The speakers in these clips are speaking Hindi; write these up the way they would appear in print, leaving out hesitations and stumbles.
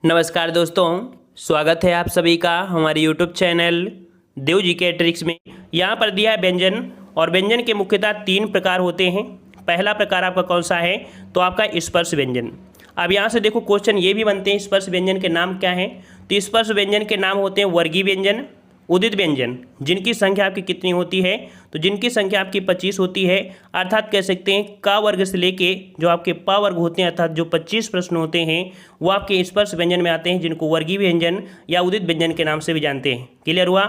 नमस्कार दोस्तों, स्वागत है आप सभी का हमारे यूट्यूब चैनल देव जी के ट्रिक्स में। यहाँ पर दिया है व्यंजन, और व्यंजन के मुख्यतः 3 प्रकार होते हैं। पहला प्रकार आपका कौन सा है? तो आपका स्पर्श व्यंजन। अब यहाँ से देखो क्वेश्चन ये भी बनते हैं, स्पर्श व्यंजन के नाम क्या हैं? तो स्पर्श व्यंजन के नाम होते हैं वर्गीय व्यंजन, उदित व्यंजन। जिनकी संख्या आपकी कितनी होती है? तो जिनकी संख्या आपकी 25 होती है, अर्थात कह सकते हैं का वर्ग से लेके जो आपके पा वर्ग होते हैं, अर्थात जो 25 प्रश्न होते हैं वो आपके स्पर्श व्यंजन में आते हैं, जिनको वर्गीय व्यंजन या उदित व्यंजन के नाम से भी जानते हैं। क्लियर हुआ?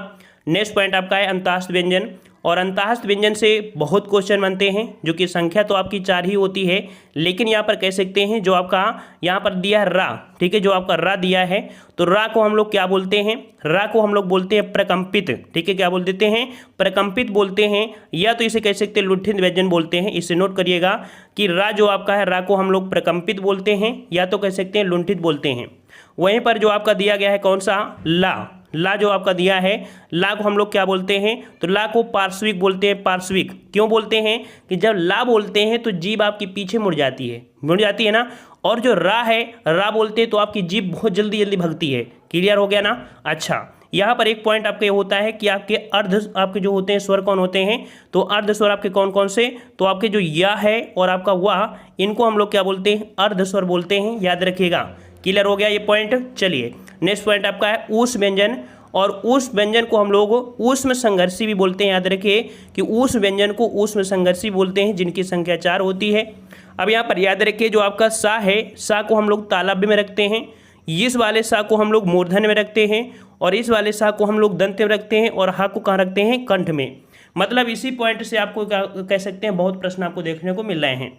नेक्स्ट पॉइंट आपका है अंतःस्थ व्यंजन, और अंतःस्थ व्यंजन से बहुत क्वेश्चन बनते हैं, जो कि संख्या तो आपकी 4 ही होती है, लेकिन यहाँ पर कह सकते हैं जो आपका यहाँ पर दिया है रा, ठीक है, जो आपका रा दिया है, तो रा को हम लोग क्या बोलते हैं? रा को हम लोग बोलते हैं प्रकंपित, ठीक है, क्या बोल देते हैं? प्रकंपित बोलते हैं, या तो इसे कह सकते हैं लुंठित व्यंजन बोलते हैं। इसे नोट करिएगा कि रा जो आपका है, रा को हम लोग प्रकंपित बोलते हैं, या तो कह सकते हैं लुंठित बोलते हैं। वहीं पर जो आपका दिया गया है कौन सा? ला। ला जो आपका दिया है, ला को हम लोग क्या बोलते हैं? तो ला को पार्श्विक बोलते हैं। पार्श्विक क्यों बोलते हैं? कि जब ला बोलते हैं तो जीभ आपकी पीछे मुड़ जाती है ना, और जो रा है, रा बोलते हैं तो आपकी जीभ बहुत जल्दी जल्दी भगती है। क्लियर हो गया ना? अच्छा, यहाँ पर एक पॉइंट आपका ये होता है कि आपके अर्ध आपके जो होते हैं स्वर कौन होते हैं? तो अर्ध स्वर आपके कौन कौन से? तो आपके जो या है और आपका वाह, इनको हम लोग क्या बोलते हैं? अर्ध स्वर बोलते हैं, याद रखिएगा। क्लियर हो गया ये पॉइंट? चलिए नेक्स्ट पॉइंट आपका है ऊष्म व्यंजन, और ऊष्म व्यंजन को हम लोग ऊष्म संघर्षी भी बोलते हैं। याद रखिए कि ऊष्म व्यंजन को ऊष्म संघर्षी बोलते हैं, जिनकी संख्या 4 होती है। अब यहाँ पर याद रखिए जो आपका सा है, सा को हम लोग तालव्य में रखते हैं, इस वाले सा को हम लोग मूर्धन्य में रखते हैं, और इस वाले सा को हम लोग दंत में रखते हैं, और हा को कहाँ रखते हैं? कंठ में। मतलब इसी पॉइंट से आपको क्या कह सकते हैं, बहुत प्रश्न आपको देखने को मिल रहे हैं।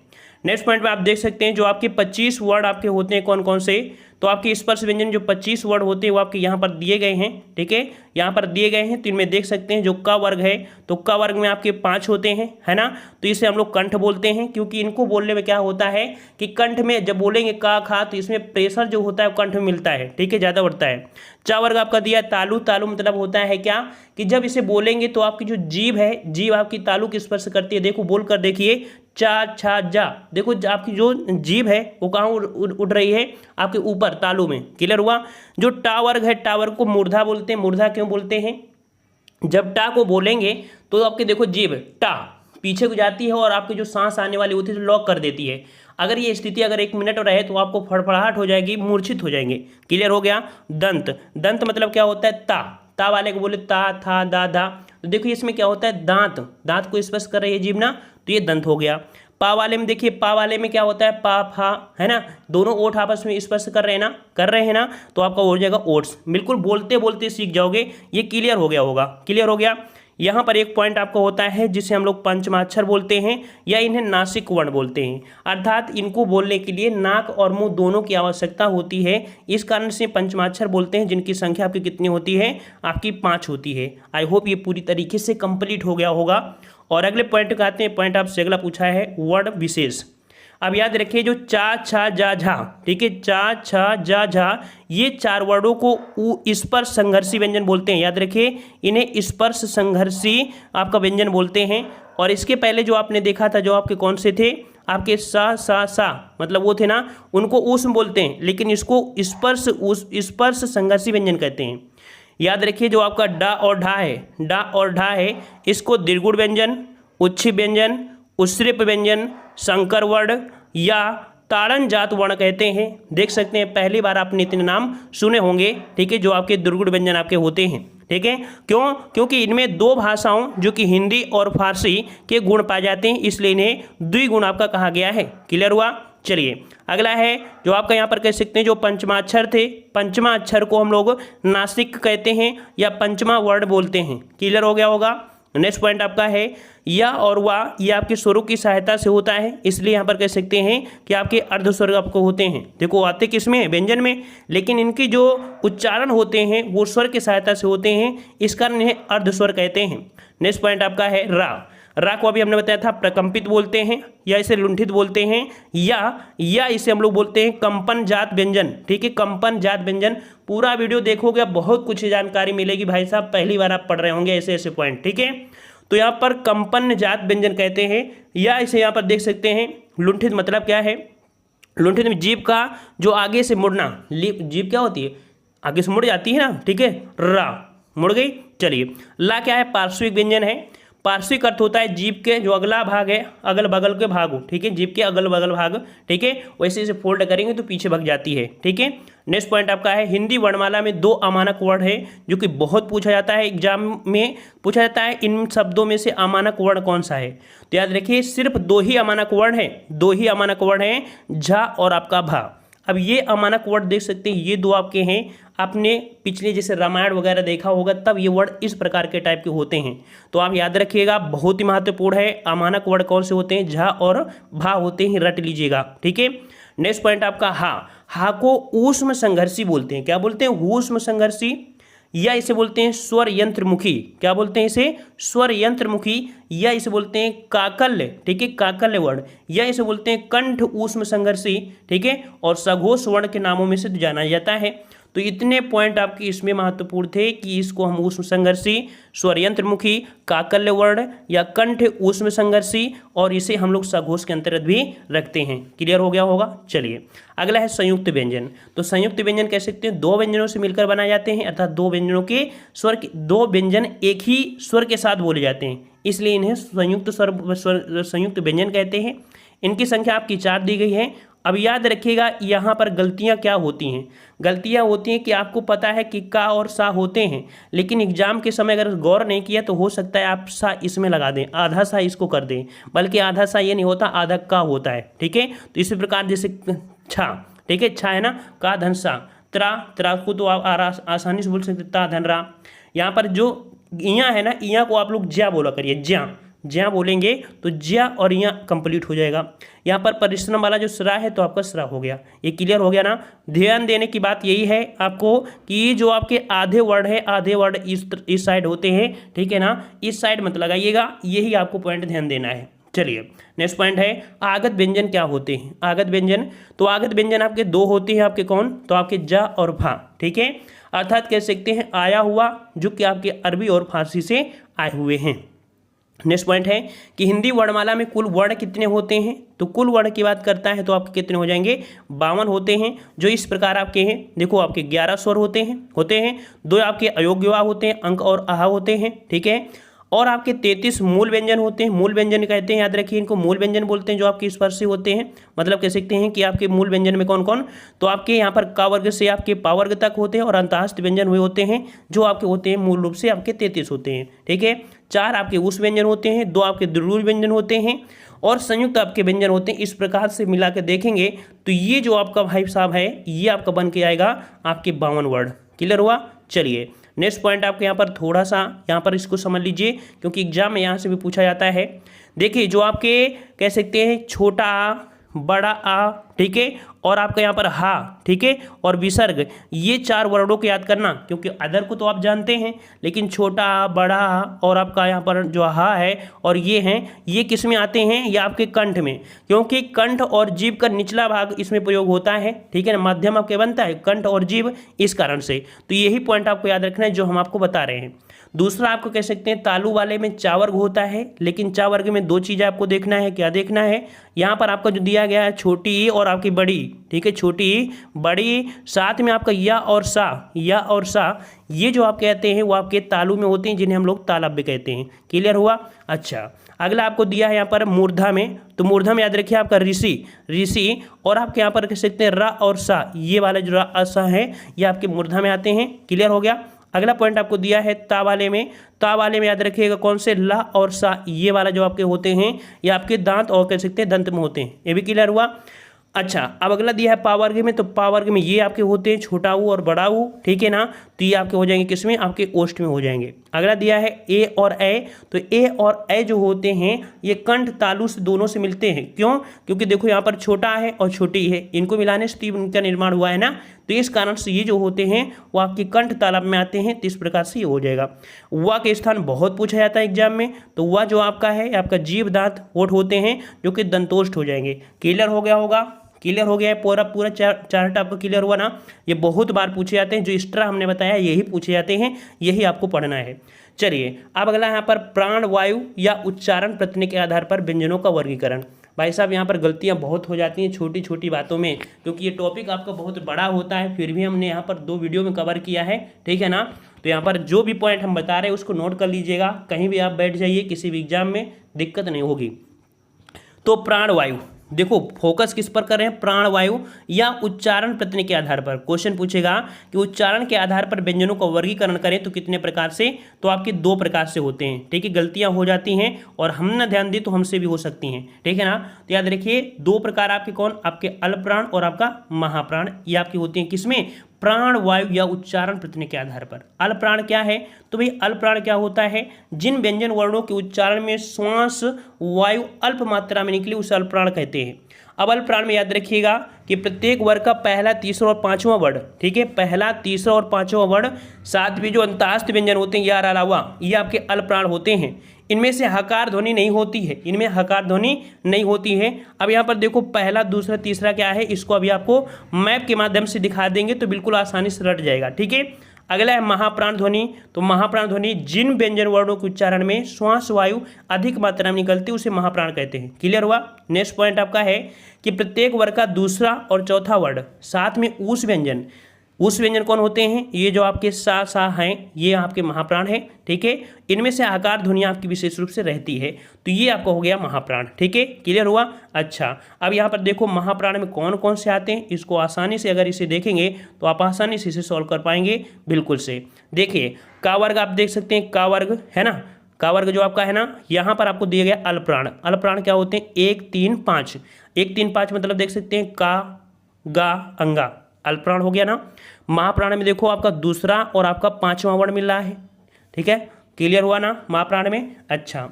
नेक्स्ट पॉइंट में आप देख सकते हैं जो आपके 25 वर्ड आपके होते हैं, कौन कौन से? तो आपके स्पर्श व्यंजन जो 25 वर्ड होते हैं वो आपके यहाँ पर दिए गए हैं, ठीक है, यहाँ पर दिए गए हैं। तो इनमें देख सकते हैं जो का वर्ग है, तो का वर्ग में आपके 5 होते हैं, है ना। तो इसे हम लोग कंठ बोलते हैं, क्योंकि इनको बोलने में क्या होता है कि कंठ में जब बोलेंगे का खा, तो इसमें प्रेशर जो होता है वो कंठ में मिलता है, ठीक है, ज़्यादा बढ़ता है। चा वर्ग आपका दिया तालु। तालु मतलब होता है क्या? कि जब इसे बोलेंगे तो आपकी जो जीभ है, जीभ आपकी तालु की स्पर्श करती है। देखो बोल कर देखिए, चा छा जा, देखो आपकी जो जीभ है वो कहाँ उड़ रही है? आपके ऊपर तालु में। क्लियर हुआ? जो टा वर्ग है, टा वर्ग को मूर्धा बोलते हैं। मूर्धा क्यों बोलते हैं? जब टा को बोलेंगे तो आपके देखो जीभ टा पीछे को जाती है, और आपकी जो सांस आने वाली होती है लॉक कर देती है। अगर ये स्थिति अगर 1 मिनट रहे तो आपको फड़फड़ाहट हो जाएगी, मूर्छित हो जाएंगे। क्लियर हो गया? दंत। दंत मतलब क्या होता है? ता। ता वाले को बोले ता था दा धा। तो देखिए इसमें क्या होता है? दांत। दांत को स्पर्श कर रही है जीभ ना, तो ये दंत हो गया। पा वाले में देखिए, पा वाले में क्या होता है? पा फा, है ना, दोनों ओठ आपस में स्पर्श कर रहे हैं ना, तो आपका हो जाएगा ओट्स। बिल्कुल बोलते बोलते सीख जाओगे, ये क्लियर हो गया होगा। क्लियर हो गया? यहाँ पर एक पॉइंट आपको होता है जिसे हम लोग पंचमाक्षर बोलते हैं, या इन्हें नासिक वर्ण बोलते हैं, अर्थात इनको बोलने के लिए नाक और मुंह दोनों की आवश्यकता होती है। इस कारण से पंचमाक्षर बोलते हैं, जिनकी संख्या आपकी कितनी होती है? आपकी 5 होती है। आई होप ये पूरी तरीके से कंप्लीट हो गया होगा। और अगले पॉइंट का आते हैं। पॉइंट आपसे अगला पूछा है वर्ण विशेष। अब याद रखिए जो चा छा जा झा, ठीक है, चा छा जा झा, ये 4 वर्डों को स्पर्श संघर्षी व्यंजन बोलते हैं। याद रखिए इन्हें स्पर्श संघर्षी आपका व्यंजन बोलते हैं। और इसके पहले जो आपने देखा था, जो आपके कौन से थे? आपके सा सा सा, मतलब वो थे ना, उनको ऊष्म बोलते हैं, लेकिन इसको स्पर्श संघर्षी व्यंजन कहते हैं। याद रखिए जो आपका डा और ढा है, डा और ढा है, इसको दीर्घ व्यंजन, उच्छिप व्यंजन, उत्सृप व्यंजन, संकर वर्ण या ताड़न जात वर्ण कहते हैं। देख सकते हैं पहली बार आपने इतने नाम सुने होंगे, ठीक है, जो आपके दीर्घ व्यंजन आपके होते हैं, ठीक है। क्यों? क्योंकि इनमें 2 भाषाओं जो कि हिंदी और फारसी के गुण पाए जाते हैं, इसलिए इन्हें द्विगुण आपका कहा गया है। क्लियर हुआ? चलिए अगला है जो आपका यहाँ पर कह सकते हैं जो पंचमाक्षर थे, पंचमा अक्षर को हम लोग नासिक कहते हैं या पंचमा वर्ण बोलते हैं। क्लियर हो गया होगा? नेक्स्ट पॉइंट आपका है या और वा, ये आपके स्वरों की सहायता से होता है, इसलिए यहाँ पर कह सकते हैं कि आपके अर्ध स्वर आपको होते हैं। देखो आते किस में? व्यंजन में, लेकिन इनकी जो उच्चारण होते हैं वो स्वर की सहायता से होते हैं, इस कारण इन्हें अर्ध स्वर कहते हैं। नेक्स्ट पॉइंट आपका है रा। रा को अभी हमने बताया था प्रकंपित बोलते हैं, या इसे लुंठित बोलते हैं, या इसे हम लोग बोलते हैं कंपन जात व्यंजन, ठीक है, कंपन जात व्यंजन। पूरा वीडियो देखोगे बहुत कुछ जानकारी मिलेगी भाई साहब, पहली बार आप पढ़ रहे होंगे ऐसे ऐसे पॉइंट, ठीक है। तो यहाँ पर कंपन जात व्यंजन कहते हैं, या इसे यहाँ पर देख सकते हैं लुंठित। मतलब क्या है? लुंठित में जीभ का जो आगे से मुड़ना, जीभ क्या होती है, आगे से मुड़ जाती है ना, ठीक है, रा मुड़ गई। चलिए, ला क्या है, पार्श्विक व्यंजन है। पार्श्विक अर्थ होता है जीभ के जो अगला भाग है, अगल बगल के भाग हो, ठीक है, जीभ के अगल बगल भाग, ठीक है, वैसे इसे फोल्ड करेंगे तो पीछे भग जाती है, ठीक है। नेक्स्ट पॉइंट आपका है, हिंदी वर्णमाला में 2 अमानक वर्ण है, जो कि बहुत पूछा जाता है, एग्जाम में पूछा जाता है, इन शब्दों में से अमानक वर्ण कौन सा है। तो याद रखिए, सिर्फ 2 ही अमानक वर्ण है, 2 ही अमानक वर्ण है, झा और आपका भा। अब ये अमानक वर्ड देख सकते हैं, ये 2 आपके हैं। आपने पिछले जैसे रामायण वगैरह देखा होगा, तब ये वर्ड इस प्रकार के टाइप के होते हैं, तो आप याद रखिएगा, बहुत ही महत्वपूर्ण है। अमानक वर्ड कौन से होते हैं, झा और भा होते हैं, रट लीजिएगा, ठीक है। नेक्स्ट पॉइंट आपका हा को ऊष्म संघर्षी बोलते हैं। क्या बोलते हैं, ऊष्म संघर्षी, या इसे बोलते हैं स्वर यंत्रमुखी। क्या बोलते हैं इसे, स्वर यंत्रमुखी, या इसे बोलते हैं काकल्य, ठीक है, काकल्य वर्ण, या इसे बोलते हैं कंठ ऊष्म संघर्षी, ठीक है, और सघोष वर्ण के नामों में से जाना जाता है। तो इतने पॉइंट आपके इसमें महत्वपूर्ण थे कि इसको हम ऊष्म संघर्षी, स्वर यंत्रमुखी, काकल्य वर्ण या कंठ ऊष्म संघर्षी, और इसे हम लोग सघोष के अंतर्गत भी रखते हैं। क्लियर हो गया होगा। चलिए, अगला है संयुक्त व्यंजन। तो संयुक्त व्यंजन कह सकते हैं 2 व्यंजनों से मिलकर बनाए जाते हैं, अर्थात 2 व्यंजनों के स्वर, 2 व्यंजन एक ही स्वर के साथ बोले जाते हैं, इसलिए इन्हें संयुक्त व्यंजन कहते हैं। इनकी संख्या आपकी 4 दी गई है। अब याद रखिएगा, यहाँ पर गलतियाँ क्या होती हैं, गलतियाँ होती हैं कि आपको पता है कि का और सा होते हैं, लेकिन एग्जाम के समय अगर गौर नहीं किया तो हो सकता है आप सा इसमें लगा दें, आधा सा इसको कर दें, बल्कि आधा सा ये नहीं होता, आधा का होता है, ठीक है। तो इसी प्रकार जैसे छा, ठीक है, छा है ना, का धन सा, त्रा को तो आप आसानी से बोल सकते ता धन रा। यहाँ पर जो इया है ना, इया को आप लोग ज्या बोला करिए, ज्या ज्या बोलेंगे तो ज्या और यहाँ कंप्लीट हो जाएगा। यहाँ पर परिश्रम वाला जो स्रा है तो आपका स्रा हो गया। ये क्लियर हो गया ना। ध्यान देने की बात यही है आपको कि जो आपके आधे वर्ड है, आधे वर्ड इस साइड होते हैं, ठीक है ना, इस साइड मत लगाइएगा, यही आपको पॉइंट ध्यान देना है। चलिए, नेक्स्ट पॉइंट है आगत व्यंजन क्या होते हैं। आगत व्यंजन, तो आगत व्यंजन आपके 2 होते हैं, आपके कौन, तो आपके जा और भा, ठीक है, अर्थात कह सकते हैं आया हुआ, जो कि आपके अरबी और फारसी से आए हुए हैं। नेक्स्ट पॉइंट है कि हिंदी वर्णमाला में कुल वर्ण कितने होते हैं। तो कुल वर्ण की बात करता है तो आपके कितने हो जाएंगे, 52 होते हैं, जो इस प्रकार आपके हैं। देखो, आपके 11 स्वर होते हैं, 2 आपके अयोग्यवा होते हैं, अंक और आहा होते हैं, ठीक है, और आपके 33 मूल व्यंजन होते हैं। मूल व्यंजन कहते हैं, याद रखिए, इनको मूल व्यंजन बोलते हैं, जो आपके स्पर्शी होते हैं। मतलब कह सकते हैं कि आपके मूल व्यंजन में कौन कौन, तो आपके यहाँ पर का वर्ग से आपके पा वर्ग तक होते हैं, और अंतःस्थ व्यंजन हुए होते हैं, जो आपके होते हैं मूल रूप से आपके 33 होते हैं, ठीक है। 4 आपके उस व्यंजन होते हैं, 2 आपके द्रुल व्यंजन होते हैं, और संयुक्त आपके व्यंजन होते हैं। इस प्रकार से मिला के देखेंगे तो ये जो आपका भाई साहब है, ये आपका बन के आएगा आपके 52 वर्ड। क्लियर हुआ। चलिए, नेक्स्ट पॉइंट आपके यहाँ पर थोड़ा सा यहाँ पर इसको समझ लीजिए, क्योंकि एग्जाम में यहाँ से भी पूछा जाता है। देखिए, जो आपके कह सकते हैं छोटा आ, बड़ा आ, ठीक है, और आपका यहाँ पर हा, ठीक है, और विसर्ग, ये 4 वर्डों को याद करना, क्योंकि अदर को तो आप जानते हैं, लेकिन छोटा आ, बड़ा आ और आपका यहाँ पर जो हा है और ये हैं, ये किस में आते हैं, ये आपके कंठ में, क्योंकि कंठ और जीभ का निचला भाग इसमें प्रयोग होता है, ठीक है ना, माध्यम आपके बनता है कंठ और जीभ, इस कारण से। तो यही पॉइंट आपको याद रखना है जो हम आपको बता रहे हैं। दूसरा आपको कह सकते हैं तालु वाले में चा वर्ग होता है, लेकिन चा वर्ग में 2 चीज़ें आपको देखना है। क्या देखना है, यहाँ पर आपका जो दिया गया है छोटी ई और आपकी बड़ी, ठीक है, छोटी ई बड़ी, साथ में आपका या और सा, ये जो आप कहते हैं वो आपके तालु में होते हैं, जिन्हें हम लोग तालव्य कहते हैं। क्लियर हुआ। अच्छा, अगला आपको दिया है यहाँ पर मूर्धा में, तो मूर्धा में याद रखिए आपका ऋषि, और आपके यहाँ पर कह सकते हैं रा और सा, ये वाला जो रा सा है ये आपके मूर्धा में आते हैं। क्लियर हो गया। अगला पॉइंट आपको दिया है ता वाले में याद रखिएगा कौन से, ला और सा, ये वाला जो आपके होते हैं ये आपके दांत और कह सकते हैं दंत में होते हैं। ये भी क्लियर हुआ। अच्छा, अब अगला दिया है पा वर्ग में, तो पा वर्ग में ये आपके होते हैं छोटा ऊ और बड़ा ऊ, ठीक है ना, तो ये आपके हो जाएंगे किसमें, आपके ओष्ठ में हो जाएंगे। अगला दिया है ए और ए, तो ए और ए जो होते हैं ये कंठ तालु से दोनों से मिलते हैं। क्यों, क्योंकि देखो यहाँ पर छोटा है और छोटी है, इनको मिलाने से इनका निर्माण हुआ है ना, तो इस कारण से ये जो होते हैं वो आपके कंठ तालव्य में आते हैं। तो इस प्रकार से ये हो जाएगा। वा के स्थान बहुत पूछा जाता है एग्जाम में, तो वा जो आपका है आपका जीभ दांत होठ होते हैं, जो कि दंतोष्ठ हो जाएंगे। क्लियर हो गया होगा। क्लियर हो गया है, पूरा चार्ट आपको क्लियर हुआ ना। ये बहुत बार पूछे जाते हैं, जो एक्स्ट्रा हमने बताया यही पूछे जाते हैं, यही आपको पढ़ना है। चलिए, अब अगला यहाँ पर प्राण वायु या उच्चारण प्रत्यय के आधार पर व्यंजनों का वर्गीकरण। भाई साहब यहाँ पर गलतियाँ बहुत हो जाती हैं छोटी छोटी बातों में, क्योंकि ये टॉपिक आपका बहुत बड़ा होता है, फिर भी हमने यहाँ पर 2 वीडियो में कवर किया है, ठीक है ना। तो यहाँ पर जो भी पॉइंट हम बता रहे हैं उसको नोट कर लीजिएगा, कहीं भी आप बैठ जाइए, किसी भी एग्जाम में दिक्कत नहीं होगी। तो प्राणवायु, देखो फोकस किस पर कर रहे हैं, प्राणवायु या उच्चारण प्रत्यय के आधार पर। क्वेश्चन पूछेगा कि उच्चारण के आधार पर व्यंजनों का वर्गीकरण करें तो कितने प्रकार से, तो आपके 2 प्रकार से होते हैं, ठीक है। गलतियां हो जाती हैं और हम ना ध्यान दें तो हमसे भी हो सकती हैं, ठीक है ना। तो याद रखिए 2 प्रकार आपके कौन, आपके अल्पप्राण और आपका महाप्राण, ये आपकी होती हैं किसमें, प्राण वायु या उच्चारण प्रत्यय के आधार पर। अल्पप्राण क्या है, तो भाई अल्पप्राण क्या होता है, जिन व्यंजन वर्णों के उच्चारण में श्वास वायु अल्प मात्रा में निकले उसे अल्पप्राण कहते हैं। अब अल्पप्राण में याद रखिएगा कि प्रत्येक वर्ग का पहला, तीसरा और पांचवां वर्ड, ठीक है, पहला, तीसरा और पांचवां वर्ड, साथ भी जो अंतःस्थ व्यंजन होते हैं यार अलावा, ये आपके अल्पप्राण होते हैं। इनमें से हकार ध्वनि नहीं होती है, इनमें हकार ध्वनि नहीं होती है। अब यहाँ पर देखो पहला, दूसरा, तीसरा क्या है, इसको अभी आपको मैप के माध्यम से दिखा देंगे तो बिल्कुल आसानी से रट जाएगा, ठीक है। अगला है महाप्राण ध्वनि। तो महाप्राण ध्वनि जिन व्यंजन वर्णों के उच्चारण में श्वास वायु अधिक मात्रा में निकलती है उसे महाप्राण कहते हैं। क्लियर हुआ। नेक्स्ट पॉइंट आपका है कि प्रत्येक वर्ग का दूसरा और चौथा वर्ड साथ में ऊष् व्यंजन, उस व्यंजन कौन होते हैं, ये जो आपके सा सा हैं ये आपके महाप्राण हैं, ठीक है। इनमें से आकार ध्वनि आपकी विशेष रूप से रहती है, तो ये आपका हो गया महाप्राण, ठीक है। क्लियर हुआ। अच्छा, अब यहाँ पर देखो महाप्राण में कौन कौन से आते हैं, इसको आसानी से अगर इसे देखेंगे तो आप आसानी से इसे सॉल्व कर पाएंगे बिल्कुल से। देखिए का वर्ग आप देख सकते हैं, का वर्ग है ना, का वर्ग जो आपका है ना, यहाँ पर आपको दिया गया अल्पप्राण। अल्पप्राण क्या होते हैं, 1 3 5, 1 3 5 मतलब देख सकते हैं का गा अंगा, अल्पप्राण हो गया ना। महाप्राण में देखो आपका दूसरा और आपका पांचवा वर्ण मिल रहा है, ठीक है। क्लियर हुआ ना महाप्राण में। अच्छा,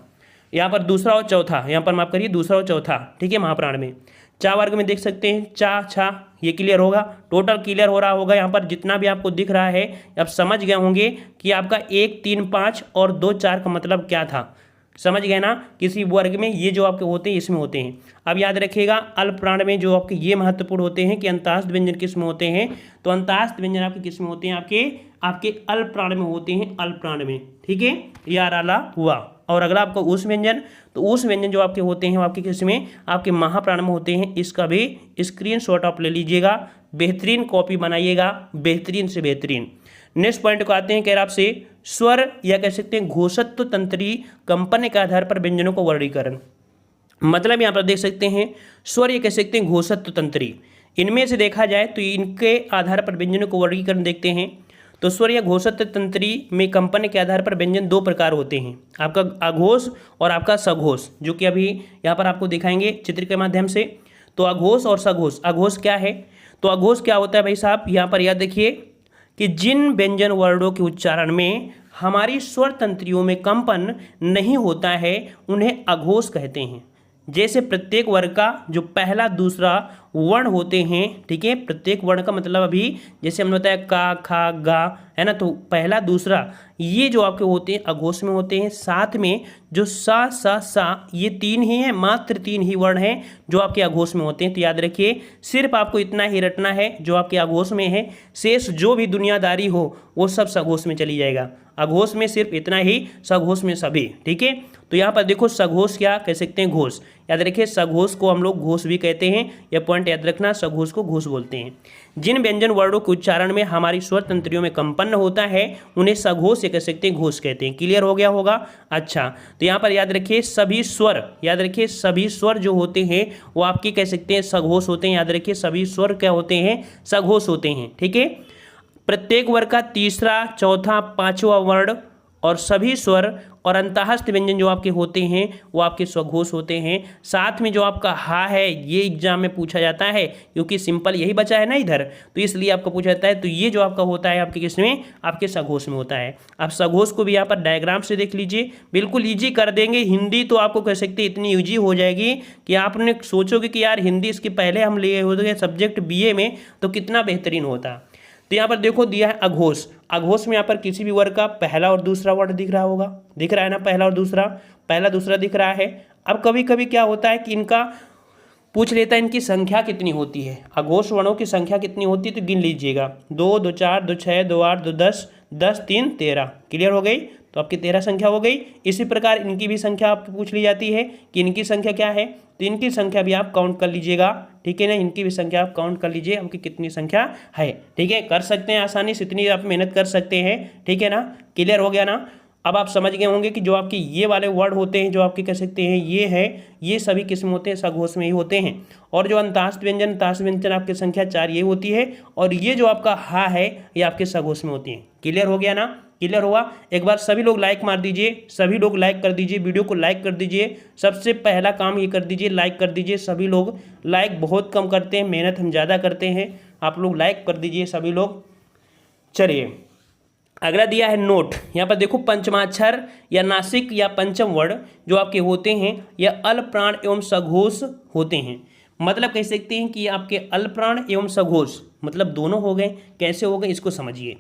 यहाँ पर दूसरा और चौथा, यहाँ पर माफ करिए दूसरा और चौथा, ठीक है। महाप्राण में चा वर्ग में देख सकते हैं चा छा, ये क्लियर होगा, टोटल क्लियर हो रहा होगा। यहाँ पर जितना भी आपको दिख रहा है आप समझ गए होंगे कि आपका 1 3 5 और 2 4 का मतलब क्या था, समझ गए ना। किसी वर्ग में ये जो आपके होते हैं इसमें होते हैं। अब याद रखिएगा अल्पप्राण में जो आपके ये महत्वपूर्ण होते हैं कि अंतःस्थ व्यंजन किस में होते हैं, तो अंतःस्थ व्यंजन आपके किस में होते हैं, आपके अल्पप्राण में होते हैं, अल्पप्राण में, ठीक है। यार आला हुआ। और अगला आपका ऊष् व्यंजन, तो ऊष् व्यंजन जो आपके होते हैं वो आपके किस में, आपके महाप्राण में होते हैं। इसका भी स्क्रीनशॉट आप ले लीजिएगा, बेहतरीन कॉपी बनाइएगा, बेहतरीन से बेहतरीन। नेक्स्ट पॉइंट को आते हैं, कह रहा आपसे स्वर या कह सकते हैं घोषत्व तंत्री कंपन के आधार पर व्यंजनों को वर्गीकरण। मतलब यहाँ पर देख सकते हैं स्वर या कह सकते हैं घोषत्व तंत्री, इनमें से देखा जाए तो इनके आधार पर व्यंजनों को वर्गीकरण देखते हैं। तो स्वर या घोषत्व तंत्री में कंपन के आधार पर व्यंजन 2 प्रकार होते हैं, आपका अघोष और आपका सघोष, जो कि अभी यहाँ पर आपको दिखाएंगे चित्र के माध्यम से। तो अघोष और सघोष। अघोष क्या है, तो अघोष क्या होता है भाई साहब, यहाँ पर याद रखिए कि जिन व्यंजन वर्णों के उच्चारण में हमारी स्वर तंत्रियों में कंपन नहीं होता है उन्हें अघोष कहते हैं। जैसे प्रत्येक वर्ग का जो पहला दूसरा वर्ण होते हैं, ठीक है, प्रत्येक वर्ण का मतलब अभी जैसे हमने बताया का खा गा है ना, तो पहला दूसरा ये जो आपके होते हैं अघोष में होते हैं। साथ में जो सा सा सा ये 3 ही हैं, मात्र 3 ही वर्ण हैं जो आपके अघोष में होते हैं। तो याद रखिए सिर्फ आपको इतना ही रटना है जो आपके अघोष में है, शेष जो भी दुनियादारी हो वो सब सघोष में चली जाएगा। अघोष में सिर्फ इतना ही, सघोष में सभी, ठीक है। तो यहाँ पर देखो सघोष क्या कह सकते हैं, घोष। याद रखिए सघोष को हम लोग घोष भी कहते हैं, यह पॉइंट याद रखना, सघोष को घोष बोलते हैं। जिन व्यंजन वर्णों के उच्चारण में हमारी स्वर तंत्रियों में कंपन होता है उन्हें सघोष या कह सकते हैं घोष कहते हैं। क्लियर हो गया होगा। अच्छा, तो यहाँ पर याद रखिए सभी स्वर, याद रखिए सभी स्वर जो होते हैं वो आपके कह सकते हैं सघोष होते हैं। याद रखिए सभी स्वर क्या होते हैं, सघोष होते हैं, ठीक है। प्रत्येक वर्ग का तीसरा चौथा पांचवा वर्ण और सभी स्वर और अंतःस्थ व्यंजन जो आपके होते हैं वो आपके स्वघोष होते हैं। साथ में जो आपका हा है ये एग्जाम में पूछा जाता है, क्योंकि सिंपल यही बचा है ना इधर, तो इसलिए आपको पूछा जाता है। तो ये जो आपका होता है आपके किसमें, आपके सघोष में होता है। आप सघोष को भी यहाँ पर डायग्राम से देख लीजिए, बिल्कुल ईजी कर देंगे। हिंदी तो आपको कह सकते हैं इतनी ईजी हो जाएगी कि आपने सोचोगे कि यार हिंदी इसके पहले हम लिए होते सब्जेक्ट BA में तो कितना बेहतरीन होता। तो यहाँ पर देखो दिया है अघोष। अघोष में यहाँ पर किसी भी वर्ग का पहला और दूसरा वर्ण दिख रहा होगा, दिख रहा है ना, पहला और दूसरा, पहला दूसरा दिख रहा है। अब कभी कभी क्या होता है कि इनका पूछ लेता है इनकी संख्या कितनी होती है, अघोष वर्णों की संख्या कितनी होती है, तो गिन लीजिएगा 2 2 4 2 6 2 8 2 10 10 3 13। क्लियर हो गई, तो आपकी 13 संख्या हो गई। इसी प्रकार इनकी भी संख्या आपको पूछ ली जाती है कि इनकी संख्या क्या है। तो इनकी संख्या भी आप काउंट कर लीजिएगा, ठीक है ना। इनकी भी संख्या आप काउंट कर लीजिए, आपकी कितनी संख्या है, ठीक है। कर सकते हैं आसानी से, इतनी आप मेहनत कर सकते हैं, ठीक है ना। क्लियर हो गया ना। अब आप समझ गए होंगे कि जो आपके ये वाले वर्ड होते हैं, जो आपके कह सकते हैं ये है, ये सभी किस्म होते हैं सघोष में ही होते हैं। और जो अंताश्च व्यंजन आपकी संख्या 4 ये होती है, और ये जो आपका हा है ये आपके सघोष में होती है। क्लियर हो गया ना, क्लियर हुआ। एक बार सभी लोग लाइक मार दीजिए, सभी लोग लाइक कर दीजिए, वीडियो को लाइक कर दीजिए। सबसे पहला काम ये कर दीजिए, लाइक कर दीजिए। सभी लोग लाइक बहुत कम करते हैं, मेहनत हम ज़्यादा करते हैं। आप लोग लाइक कर दीजिए सभी लोग। चलिए अगला दिया है नोट। यहाँ पर देखो पंचमाक्षर या नासिक या पंचम वर्ण जो आपके होते हैं यह अल्पप्राण एवं सघोष होते हैं। मतलब कह सकते हैं कि ये आपके अल्पप्राण एवं सघोष मतलब दोनों हो गए। कैसे हो गए इसको समझिए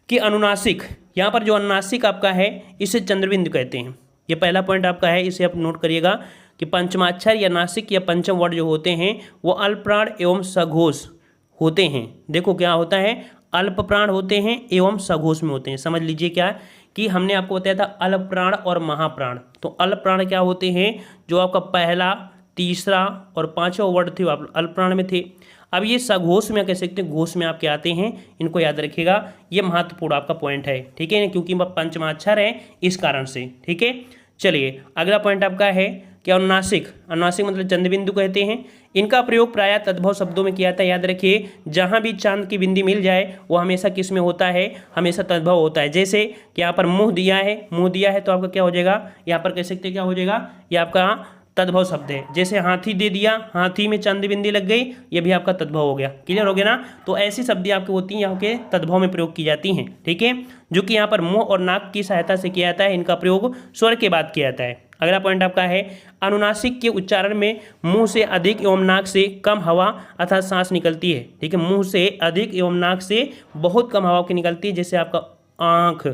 कि अनुनासिक, यहाँ पर जो अनुनासिक आपका है इसे चंद्रबिंदु कहते हैं। ये पहला पॉइंट आपका है, इसे आप नोट करिएगा कि पंचमाक्षर या नासिक या पंचम वर्ण जो होते हैं वो अल्पप्राण एवं सघोष होते हैं। देखो क्या होता है, अल्प प्राण होते हैं एवं सघोष में होते हैं। समझ लीजिए क्या कि हमने आपको बताया था अल्प प्राण और महाप्राण। तो अल्प प्राण क्या होते हैं, जो आपका पहला, तीसरा और पांचवा वर्ड थे आप अल्प प्राण में थे। अब ये सघोष में कह सकते हैं, घोष में आपके आते हैं। इनको याद रखिएगा, ये महत्वपूर्ण आपका पॉइंट है, ठीक है, क्योंकि पंचमाक्षर है इस कारण से, ठीक है। चलिए अगला पॉइंट आपका है कि अनुनासिक। अनुनासिक मतलब चंद्रबिंदु कहते हैं। इनका प्रयोग प्रायः तद्भव शब्दों में किया जाता है। याद रखिए, जहाँ भी चांद की बिंदी मिल जाए वो हमेशा किस में होता है, हमेशा तद्भव होता है। जैसे कि यहाँ पर मुँह दिया है, मुँह दिया है तो आपका क्या हो जाएगा, यहाँ पर कह सकते हैं क्या हो जाएगा, ये आपका तद्भव शब्द है। जैसे हाथी दे दिया, हाथी में चंद बिंदी लग गई, ये भी आपका तद्भव हो गया। क्लियर हो गया ना। तो ऐसी शब्द आपकी होती हैं, यहाँ के तद्भव में प्रयोग की जाती हैं, ठीक है, जो कि यहाँ पर मुंह और नाक की सहायता से किया जाता है। इनका प्रयोग स्वर के बाद किया जाता है। अगला पॉइंट आपका है अनुनासिक के उच्चारण में मुंह से अधिक एवं नाक से कम हवा अर्थात सांस निकलती है, ठीक है। मुंह से अधिक एवं नाक से बहुत कम हवा की निकलती है, जैसे आपका आँख,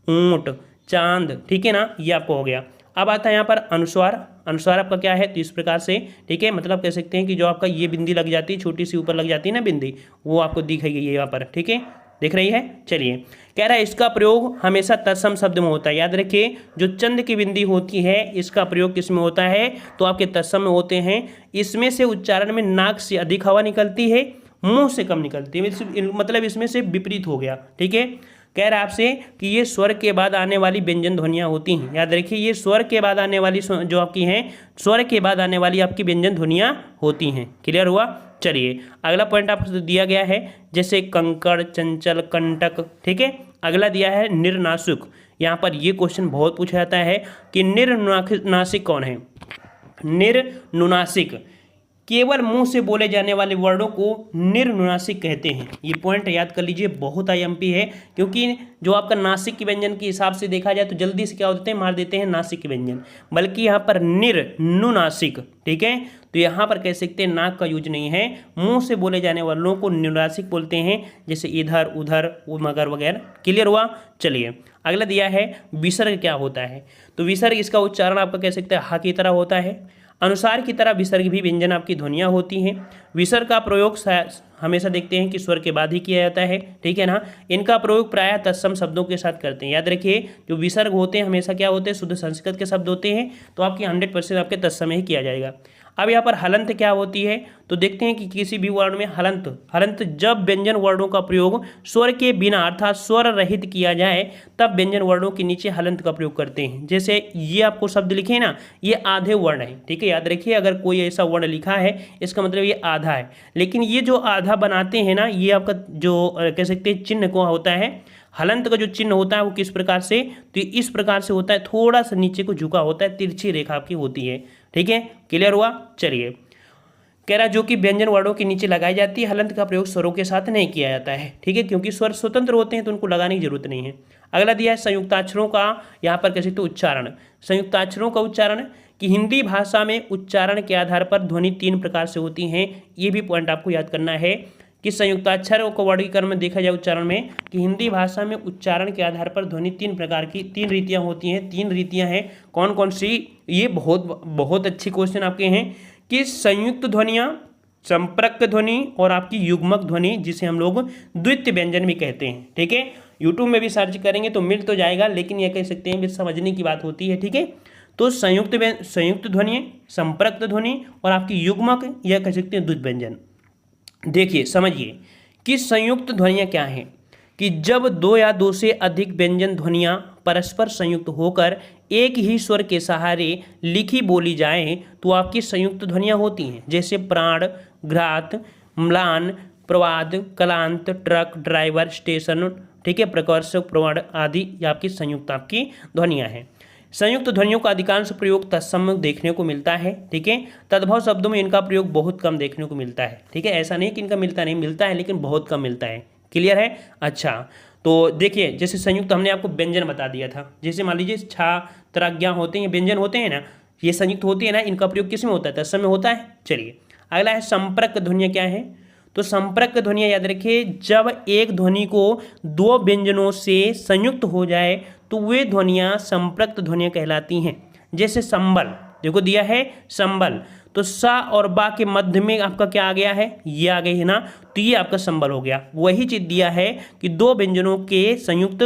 ऊँट, चांद, ठीक है ना, ये आपको हो गया। अब आता है यहाँ पर अनुस्वार। अनुस्वार आपका क्या है, तो इस प्रकार से, ठीक है, मतलब कह सकते हैं कि जो आपका ये बिंदी लग जाती है, छोटी सी ऊपर लग जाती है ना बिंदी, वो आपको दिखाई गई है यहाँ पर, ठीक है, दिख रही है। चलिए कह रहा है इसका प्रयोग हमेशा तत्सम शब्द में होता है। याद रखिए, जो चंद की बिंदी होती है इसका प्रयोग किस में होता है, तो आपके तत्सम में होते हैं। इसमें से उच्चारण में नाक से अधिक हवा निकलती है, मुंह से कम निकलती है, मतलब इसमें से विपरीत हो गया, ठीक है। कह रहा है आपसे कि ये स्वर के बाद आने वाली व्यंजन ध्वनियाँ होती हैं। याद रखिए, ये स्वर के बाद आने वाली जो आपकी हैं, स्वर के बाद आने वाली आपकी व्यंजन ध्वनियाँ होती हैं। क्लियर हुआ। चलिए अगला पॉइंट आपको दिया गया है, जैसे कंकड़, चंचल, कंटक, ठीक है। अगला दिया है निर्नासिक। यहाँ पर ये क्वेश्चन बहुत पूछा जाता है कि निर्नासिक कौन है। निर्नुनासिक केवल मुंह से बोले जाने वाले वर्डों को निर्नुनासिक कहते हैं। ये पॉइंट याद कर लीजिए, बहुत आईएमपी है, क्योंकि जो आपका नासिक के व्यंजन के हिसाब से देखा जाए तो जल्दी से क्या होते हैं, मार देते हैं नासिक के व्यंजन, बल्कि यहाँ पर निर्नुनासिक, ठीक है। तो यहाँ पर कह सकते हैं नाक का यूज नहीं है, मुंह से बोले जाने वालों को निर्नासिक बोलते हैं, जैसे इधर, उधर, मगर वगैरह। क्लियर हुआ। चलिए अगला दिया है विसर्ग क्या होता है। तो विसर्ग, इसका उच्चारण आपका कह सकते हैं हा की तरह होता है। अनुसार की तरह विसर्ग भी व्यंजन आपकी ध्वनियाँ होती हैं। विसर्ग का प्रयोग हमेशा देखते हैं कि स्वर के बाद ही किया जाता है, ठीक है ना। इनका प्रयोग प्रायः तत्सम शब्दों के साथ करते हैं। याद रखिए, जो विसर्ग होते हैं हमेशा क्या होते हैं, शुद्ध संस्कृत के शब्द होते हैं, तो आपकी 100% आपके तत्सम ही किया जाएगा। अब यहाँ पर हलंत क्या होती है, तो देखते हैं कि किसी भी वर्ण में हलंत जब व्यंजन वर्णों का प्रयोग स्वर के बिना अर्थात स्वर रहित किया जाए तब व्यंजन वर्णों के नीचे हलंत का प्रयोग करते हैं। जैसे ये आपको शब्द लिखे ना, ये आधे वर्ण है, ठीक है। याद रखिए, अगर कोई ऐसा वर्ण लिखा है इसका मतलब ये आधा है, लेकिन ये जो आधा बनाते हैं ना, ये आपका जो कह सकते हैं चिन्ह को होता है, हलंत का जो चिन्ह होता है वो किस प्रकार से, तो इस प्रकार से होता है, थोड़ा सा नीचे को झुका होता है, तिरछी रेखा आपकी होती है, ठीक है। क्लियर हुआ। चलिए कह रहा जो कि व्यंजन वर्णों के नीचे लगाई जाती है, हलंत का प्रयोग स्वरों के साथ नहीं किया जाता है, ठीक है, क्योंकि स्वर स्वतंत्र होते हैं तो उनको लगाने की जरूरत नहीं है। अगला दिया है संयुक्ताक्षरों का, यहाँ पर कह सकते उच्चारण। संयुक्ताक्षरों का उच्चारण कि हिंदी भाषा में उच्चारण के आधार पर ध्वनि 3 प्रकार से होती हैं। ये भी पॉइंट आपको याद करना है कि संयुक्ताक्षरों को वर्गीकरण में देखा जाए उच्चारण में, कि हिंदी भाषा में उच्चारण के आधार पर ध्वनि 3 प्रकार की 3 रीतियाँ होती हैं। 3 रीतियाँ हैं, कौन कौन सी, ये बहुत अच्छी क्वेश्चन आपके हैं कि संयुक्त ध्वनियाँ, संपर्क ध्वनि और आपकी युग्मक ध्वनि, जिसे हम लोग द्वितीय व्यंजन भी कहते हैं, ठीक है। यूट्यूब में भी सर्च करेंगे तो मिल तो जाएगा, लेकिन यह कह सकते हैं समझने की बात होती है, ठीक है। तो संयुक्त ध्वनि, संपर्क ध्वनि और आपकी युग्मक या कह सकते हैं द्वित व्यंजन। देखिए समझिए कि संयुक्त ध्वनियाँ क्या हैं कि जब दो या दो से अधिक व्यंजन ध्वनियाँ परस्पर संयुक्त होकर एक ही स्वर के सहारे लिखी बोली जाएं तो आपकी संयुक्त ध्वनियाँ होती हैं, जैसे प्राण, घ्रात, म्लान, प्रवाद, कलांत, ट्रक, ड्राइवर, स्टेशन, ठीक है, प्रकर्ष, प्रवण आदि आपकी संयुक्त आपकी ध्वनियाँ हैं। संयुक्त ध्वनियों का अधिकांश प्रयोग तत्सम देखने को मिलता है, ठीक है। तद्भव शब्दों में इनका प्रयोग बहुत कम देखने को मिलता है, ठीक है। ऐसा नहीं कि इनका मिलता है लेकिन बहुत कम मिलता है। क्लियर है? अच्छा, तो देखिए जैसे संयुक्त हमने आपको व्यंजन बता दिया था, जैसे मान लीजिए छा, त्राज्ञा होते हैं, व्यंजन होते हैं ना, ये संयुक्त होती है ना, इनका प्रयोग किस में होता है? तत्सम में होता है। चलिए अगला है संपर्क ध्वनियाँ क्या है? तो संपर्क ध्वनियाँ याद रखिए, जब एक ध्वनि को दो व्यंजनों से संयुक्त हो जाए तो वे ध्वनियाँ संपर्क ध्वनियाँ कहलाती हैं। जैसे संबल, देखो दिया है संबल, तो सा और बा के मध्य में आपका क्या आ गया है? ये आ गई है ना, तो ये आपका संबल हो गया। वही चीज दिया है कि दो व्यंजनों के संयुक्त,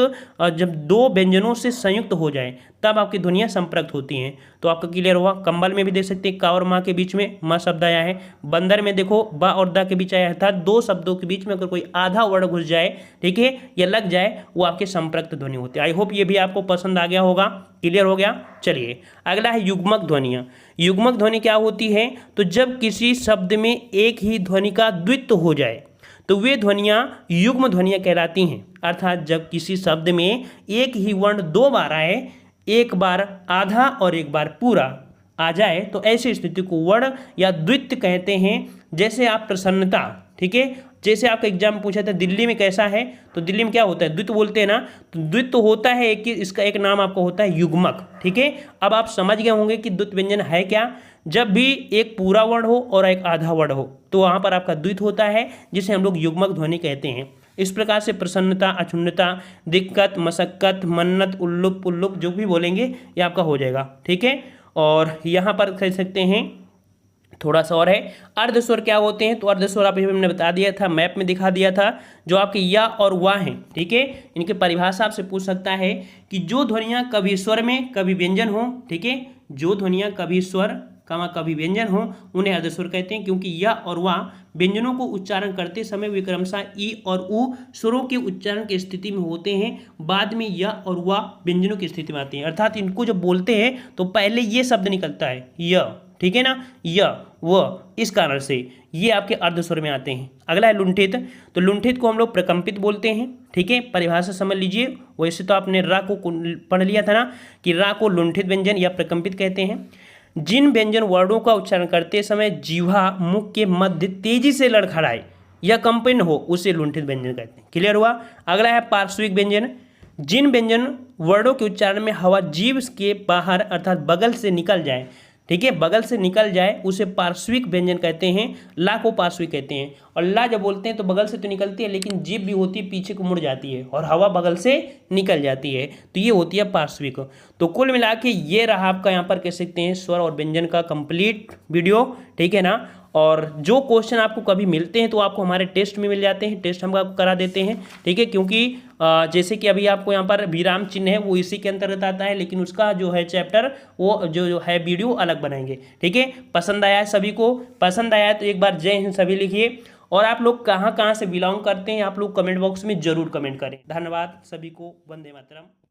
जब दो व्यंजनों से संयुक्त हो जाए तब आपकी ध्वनियाँ संपर्क होती हैं। तो आपका क्लियर हुआ। कंबल में भी देख सकते हैं का और माँ के बीच में माँ शब्द आया है। बंदर में देखो बा और दा के बीच आया है, अर्थात दो शब्दों के बीच में अगर कोई आधा वर्ड घुस जाए, ठीक है, या लग जाए, वो आपके संपर्क ध्वनि होते हैं। आई होप ये भी आपको पसंद आ गया होगा, क्लियर हो गया। चलिए अगला है युग्मक ध्वनियाँ। युग्मक ध्वनि क्या होती है? तो जब किसी शब्द में एक ही ध्वनि का द्वित्व हो जाए तो वे ध्वनियाँ युग्म ध्वनियाँ कहलाती हैं। अर्थात जब किसी शब्द में एक ही वर्ण दो बार आए, एक बार आधा और एक बार पूरा आ जाए, तो ऐसी स्थिति को वर्ण या द्वित्व कहते हैं। जैसे आप प्रसन्नता, ठीक है, जैसे आपका एग्जाम पूछा था दिल्ली में कैसा है, तो दिल्ली में क्या होता है? द्वित्व बोलते हैं ना, तो द्वित्व होता है एक, इसका एक नाम आपको होता है युग्मक, ठीक है। अब आप समझ गए होंगे कि द्वित्व व्यंजन है क्या। जब भी एक पूरा वर्ण हो और एक आधा वर्ण हो तो वहाँ पर आपका द्वित्व होता है, जिसे हम लोग युग्मक ध्वनि कहते हैं। इस प्रकार से प्रसन्नता, अक्षुण्णता, दिक्कत, मशक्कत, मन्नत, उल्लुप, पुल्लुप जो भी बोलेंगे ये आपका हो जाएगा, ठीक है। और यहाँ पर कह सकते हैं थोड़ा सा और है, अर्धस्वर क्या होते हैं? तो अर्धस्वर आप हमने बता दिया था, मैप में दिखा दिया था, जो आपके या और वा हैं, ठीक है। इनकी परिभाषा आपसे पूछ सकता है कि जो ध्वनियाँ कभी स्वर में कभी व्यंजन हो, ठीक है, जो ध्वनियाँ कभी स्वर कभी व्यंजन हो उन्हें अर्धस्वर कहते हैं, क्योंकि या और वा व्यंजनों को उच्चारण करते समय वे क्रमशः ई और उ स्वरों के उच्चारण की स्थिति में होते हैं, बाद में या और वा व्यंजनों की स्थिति में आते हैं। अर्थात इनको जब बोलते हैं तो पहले ये शब्द निकलता है य, ठीक है ना, य व, इस कारण से ये आपके अर्धस्वर में आते हैं। अगला है लुंठित। तो लुंठित को हम लोग प्रकंपित बोलते हैं, ठीक है, परिभाषा समझ लीजिए। वैसे तो आपने रा को पढ़ लिया था ना कि रा को लुंठित व्यंजन या प्रकंपित कहते हैं। जिन व्यंजन वर्णों का उच्चारण करते समय जीवा मुख के मध्य तेजी से लड़खड़ाए या कंपन हो उसे लुंठित व्यंजन कहते हैं। क्लियर हुआ। अगला है पार्श्विक व्यंजन। जिन व्यंजन वर्णों के उच्चारण में हवा जीभ के बाहर अर्थात बगल से निकल जाए, ठीक है, बगल से निकल जाए, उसे पार्श्विक व्यंजन कहते हैं। ला को पार्श्विक कहते हैं। और ला जब बोलते हैं तो बगल से तो निकलती है लेकिन जीभ भी होती है पीछे को मुड़ जाती है और हवा बगल से निकल जाती है, तो ये होती है पार्श्विक। तो कुल मिला के ये रहा आपका यहाँ पर कह सकते हैं स्वर और व्यंजन का कंप्लीट वीडियो, ठीक है ना। और जो क्वेश्चन आपको कभी मिलते हैं तो आपको हमारे टेस्ट में मिल जाते हैं, टेस्ट हम आपको करा देते हैं, ठीक है। क्योंकि जैसे कि अभी आपको यहाँ पर विराम चिन्ह है वो इसी के अंतर्गत आता है, लेकिन उसका जो है चैप्टर वो जो है वीडियो अलग बनाएंगे, ठीक है। पसंद आया है सभी को? पसंद आया है तो एक बार जय हिंद सभी लिखिए। और आप लोग कहाँ कहाँ से बिलोंग करते हैं आप लोग कमेंट बॉक्स में जरूर कमेंट करें। धन्यवाद सभी को। वंदे मातरम।